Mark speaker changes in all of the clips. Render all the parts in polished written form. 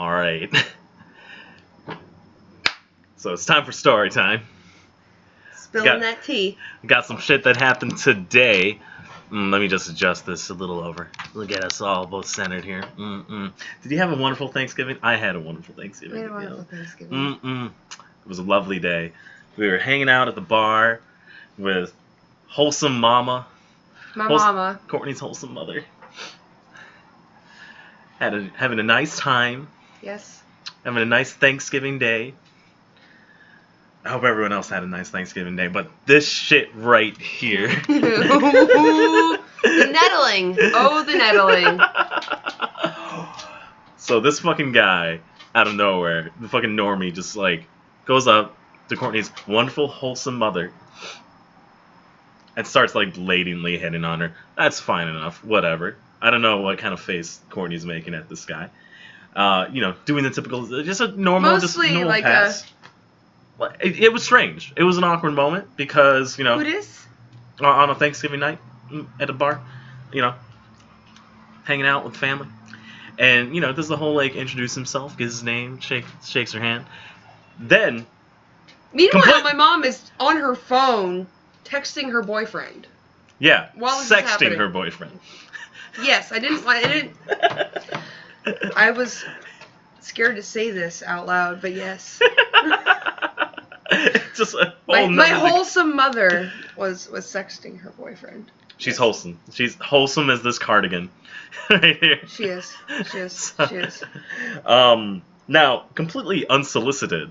Speaker 1: All right. So it's time for story time.
Speaker 2: Spilling that tea.
Speaker 1: Got some shit that happened today. Let me just adjust this a little over. Look at us all both centered here. Did you have a wonderful Thanksgiving? I had a wonderful Thanksgiving.
Speaker 2: We had a wonderful Thanksgiving.
Speaker 1: It was a lovely day. We were hanging out at the bar with wholesome mama.
Speaker 2: Mama.
Speaker 1: Courtney's wholesome mother. Having a nice time.
Speaker 2: Yes.
Speaker 1: Having a nice Thanksgiving day. I hope everyone else had a nice Thanksgiving day, but this shit right here.
Speaker 2: The nettling. Oh, the nettling.
Speaker 1: So this fucking guy, out of nowhere, the fucking normie, just like goes up to Courtney's wonderful, wholesome mother and starts like blatantly hitting on her. That's fine enough, whatever. I don't know what kind of face Courtney's making at this guy. Doing the typical, just a normal,
Speaker 2: Mostly
Speaker 1: just normal
Speaker 2: like
Speaker 1: pass. It was strange. It was an awkward moment because,
Speaker 2: Who it is?
Speaker 1: on a Thanksgiving night at a bar, hanging out with family. And, does the whole, introduce himself, gives his name, shakes her hand. Then...
Speaker 2: Meanwhile, my mom is on her phone texting her boyfriend.
Speaker 1: Yeah,
Speaker 2: while this is
Speaker 1: sexting
Speaker 2: happening.
Speaker 1: her boyfriend.
Speaker 2: Yes, I didn't... I was scared to say this out loud, but yes.
Speaker 1: Just a whole
Speaker 2: my wholesome mother was sexting her boyfriend.
Speaker 1: She's wholesome. She's wholesome as this cardigan. Right here.
Speaker 2: She is. She is. She is.
Speaker 1: Now, completely unsolicited,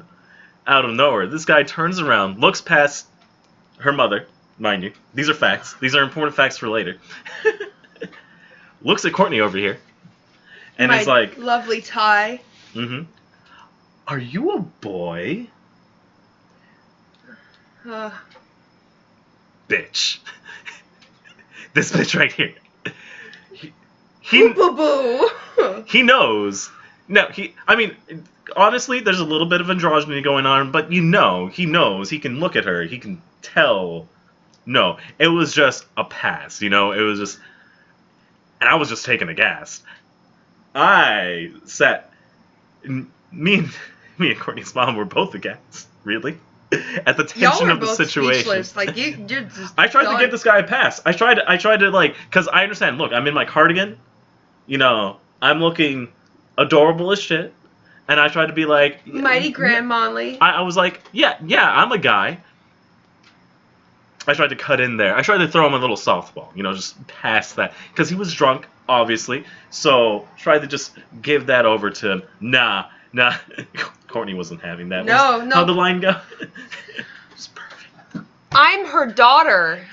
Speaker 1: out of nowhere, this guy turns around, looks past her mother, mind you. These are facts. These are important facts for later. Looks at Courtney over here, and is like,
Speaker 2: lovely tie.
Speaker 1: Are you a boy? Bitch. This bitch right here. He knows. No, honestly, there's a little bit of androgyny going on, but he knows. He can look at her. He can tell. No, it was just a pass, It was just... And I was just taken aghast. I sat... Me and Courtney's mom were both aghast. Really? At the tension of the situation.
Speaker 2: Like you're just
Speaker 1: I tried to give this guy a pass. I tried to because I understand. Look, I'm in my cardigan. I'm looking adorable as shit, and I tried to be like
Speaker 2: mighty grandmotherly.
Speaker 1: I was like, yeah, I'm a guy. I tried to cut in there. I tried to throw him a little softball, just past that, because he was drunk, obviously. So tried to just give that over to him. Nah. Courtney wasn't having that.
Speaker 2: No.
Speaker 1: How'd the line go? It was perfect.
Speaker 2: I'm her daughter.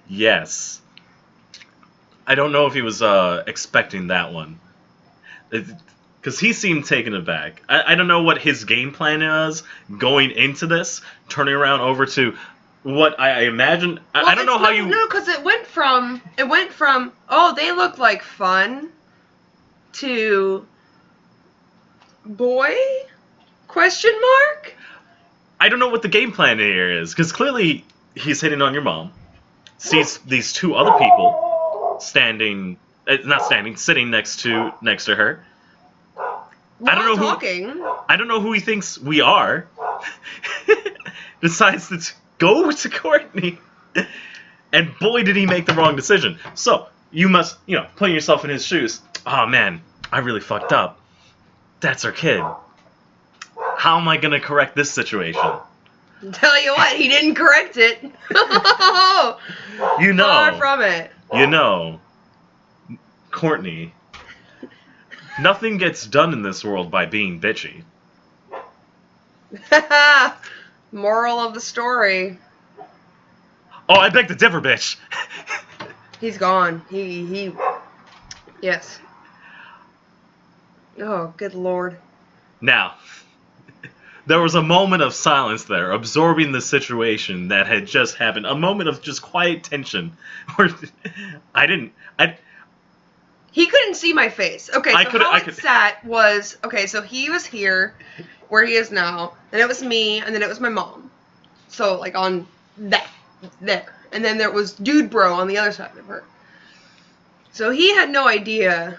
Speaker 1: Yes. I don't know if he was expecting that one. Because he seemed taken aback. I don't know what his game plan is going into this, turning around over to what I imagine. Well, I don't know how you...
Speaker 2: No, because it went from, oh, they look like fun, to... boy? Question mark?
Speaker 1: I don't know what the game plan here is, because clearly he's hitting on your mom, sees these two other people sitting next to her. I don't know who he thinks we are. Decides to go to Courtney, and boy did he make the wrong decision. So you must, put yourself in his shoes. Oh man, I really fucked up. That's her kid. How am I going to correct this situation?
Speaker 2: Tell you what, he didn't correct it. Far from it.
Speaker 1: Courtney, nothing gets done in this world by being bitchy.
Speaker 2: Moral of the story.
Speaker 1: Oh, I beg to differ, bitch.
Speaker 2: He's gone. He. Yes. Oh, good lord.
Speaker 1: Now, there was a moment of silence there, absorbing the situation that had just happened. A moment of just quiet tension. Where
Speaker 2: He couldn't see my face. Okay, so sat was... Okay, so he was here, where he is now, then it was me, and then it was my mom. So, on that, there. And then there was Dude Bro on the other side of her. So he had no idea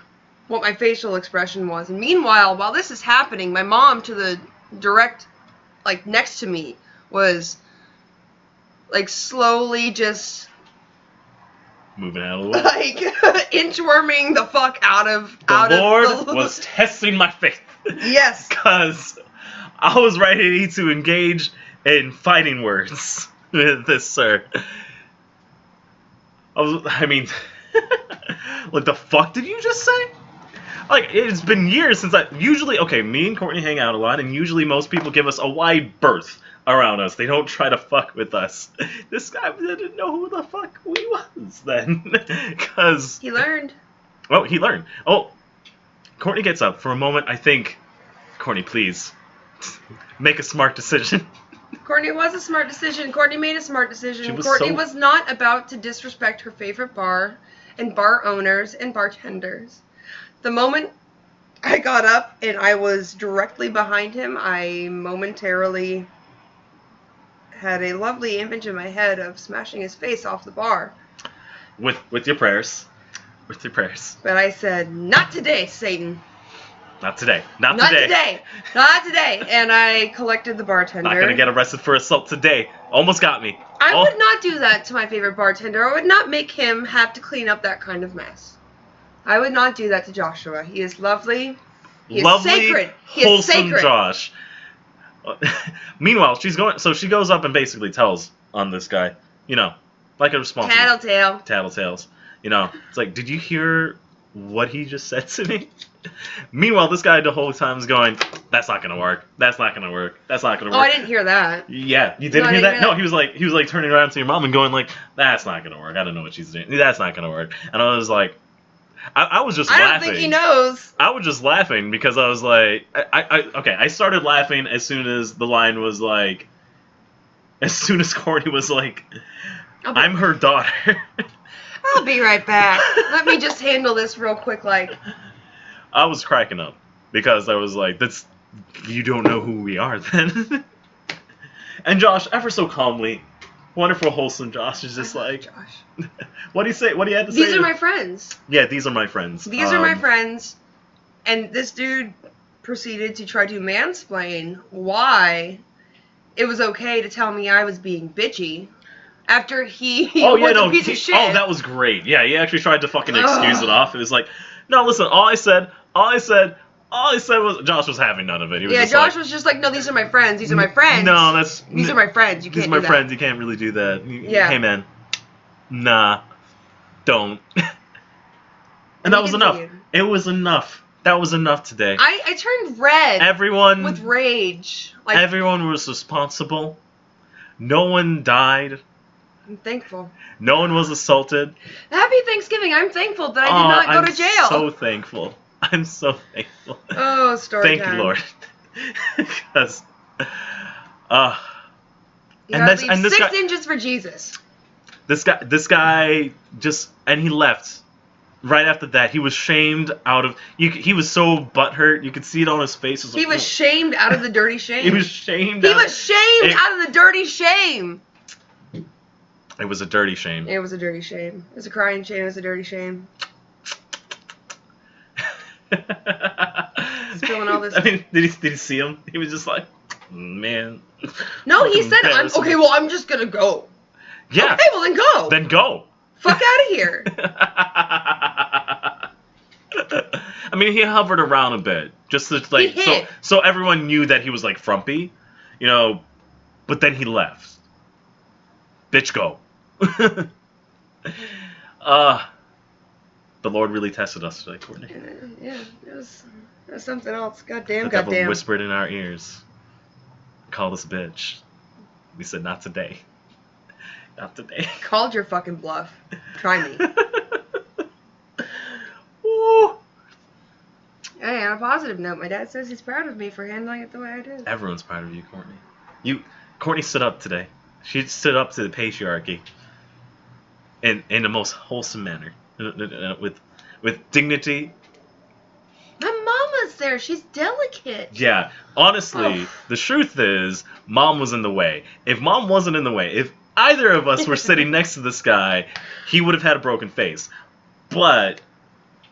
Speaker 2: what my facial expression was. And meanwhile, while this is happening, my mom to the direct, like, next to me was, like, slowly just...
Speaker 1: moving out of the way.
Speaker 2: Like, inchworming the fuck out of...
Speaker 1: The Lord was testing my faith.
Speaker 2: Yes.
Speaker 1: Because I was ready to engage in fighting words with this sir. I mean... What the fuck did you just say? Like, it's been years since usually, okay, me and Courtney hang out a lot, and usually most people give us a wide berth around us. They don't try to fuck with us. This guy didn't know who the fuck we was then. Because...
Speaker 2: He learned.
Speaker 1: Oh, he learned. Oh, Courtney gets up. For a moment, I think, Courtney, please, make a smart decision.
Speaker 2: Courtney was a smart decision. Courtney made a smart decision. Courtney was not about to disrespect her favorite bar and bar owners and bartenders. The moment I got up and I was directly behind him, I momentarily had a lovely image in my head of smashing his face off the bar.
Speaker 1: With your prayers. With your prayers.
Speaker 2: But I said, not today, Satan.
Speaker 1: Not today. Not
Speaker 2: today. Not today. And I collected the bartender.
Speaker 1: Not gonna get arrested for assault today. Almost got me.
Speaker 2: I would not do that to my favorite bartender. I would not make him have to clean up that kind of mess. I would not do that to Joshua. He is lovely. He is sacred. He is sacred.
Speaker 1: Josh. Meanwhile, she goes up and basically tells on this guy, you know, like a responsible tattletales. You know, it's like, did you hear what he just said to me? Meanwhile, this guy the whole time is going, that's not gonna work. That's not gonna work. That's not gonna work.
Speaker 2: Oh, I didn't hear that.
Speaker 1: Yeah, you didn't hear that? No, he was like turning around to your mom and going like, that's not gonna work. I don't know what she's doing. That's not gonna work. And I was like, I was just laughing.
Speaker 2: I don't think he knows.
Speaker 1: I was just laughing because I was like, I started laughing as soon as the line was like, as soon as Courtney was like, I'm her daughter.
Speaker 2: I'll be right back. Let me just handle this real quick, like.
Speaker 1: I was cracking up because I was like, you don't know who we are then. And Josh, ever so calmly, wonderful, wholesome Josh is just like,
Speaker 2: Josh.
Speaker 1: What do you say? What do you have to say?
Speaker 2: These are my friends.
Speaker 1: Yeah, these are my friends.
Speaker 2: These are my friends. And this dude proceeded to try to mansplain why it was okay to tell me I was being bitchy. After he was a piece of shit.
Speaker 1: Oh, that was great. Yeah, he actually tried to fucking excuse it off. It was like, no, listen, all I said was Josh was having none of it. He was
Speaker 2: Josh was just like, no, these are my friends. These are my friends.
Speaker 1: No,
Speaker 2: these are my friends. You can't do that.
Speaker 1: These are my friends. You can't really do that. Hey, man. Nah. Don't. And that was enough. It was enough. That was enough today.
Speaker 2: I turned red.
Speaker 1: Everyone.
Speaker 2: With rage.
Speaker 1: Like, everyone was responsible. No one died.
Speaker 2: I'm thankful.
Speaker 1: No one was assaulted.
Speaker 2: Happy Thanksgiving. I'm thankful that I did not go to jail.
Speaker 1: I'm so thankful. I'm so thankful.
Speaker 2: Oh, story
Speaker 1: Thank you, Lord. Because,
Speaker 2: you gotta leave 6 inches for Jesus.
Speaker 1: This guy just, and he left. Right after that, he was shamed out of. He was so butthurt. You could see it on his face.
Speaker 2: He was shamed out of the dirty shame.
Speaker 1: He was shamed.
Speaker 2: He was shamed out of the dirty shame.
Speaker 1: It was a dirty shame.
Speaker 2: It was a dirty shame. It was a crying shame. It was a dirty shame. Spilling all this.
Speaker 1: I mean, did he see him? He was just like, man.
Speaker 2: No, he said, okay, well, I'm just gonna go.
Speaker 1: Yeah.
Speaker 2: Okay, well, then go.
Speaker 1: Then go.
Speaker 2: Fuck out of here.
Speaker 1: I mean, he hovered around a bit, just to, like, so everyone knew that he was like frumpy, you know. But then he left. Bitch, go. The Lord really tested us today, Courtney.
Speaker 2: Yeah, it was something else. Goddamn.
Speaker 1: The devil whispered in our ears, called us bitch. We said, not today. Not today.
Speaker 2: Called your fucking bluff. Try me.
Speaker 1: Ooh.
Speaker 2: Hey, on a positive note, my dad says he's proud of me for handling it the way I did.
Speaker 1: Everyone's proud of you, Courtney. Courtney stood up today. She stood up to the patriarchy in the most wholesome manner, with dignity.
Speaker 2: My mama's there. She's delicate.
Speaker 1: Yeah, honestly, the truth is, Mom was in the way. If Mom wasn't in the way, if either of us were sitting next to this guy, he would have had a broken face. But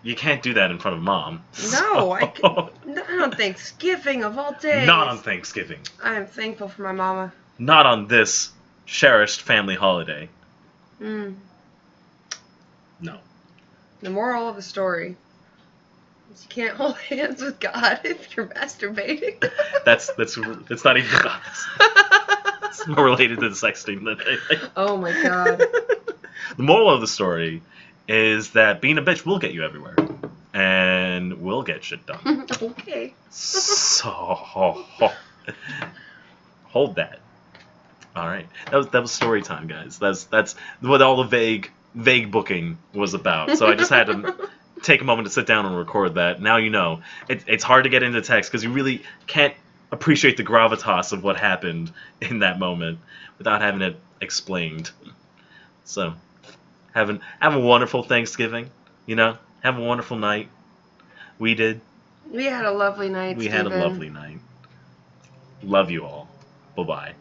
Speaker 1: You can't do that in front of Mom.
Speaker 2: No, not on Thanksgiving of all days.
Speaker 1: Not on Thanksgiving.
Speaker 2: I am thankful for my mama.
Speaker 1: Not on this cherished family holiday.
Speaker 2: No. The moral of the story is you can't hold hands with God if you're masturbating.
Speaker 1: That's not even about this. It's more related to the sexting than anything.
Speaker 2: Oh my god.
Speaker 1: The moral of the story is that being a bitch will get you everywhere. And will get shit done.
Speaker 2: Okay.
Speaker 1: So hold that. Alright. That was story time, guys. That's what all the vague booking was about. So I just had to take a moment to sit down and record that. Now you know. It's hard to get into text because you really can't appreciate the gravitas of what happened in that moment without having it explained. So, have a wonderful Thanksgiving, you know? Have a wonderful night. We did.
Speaker 2: We had a lovely night,
Speaker 1: We had a lovely night. Love you all. Bye-bye.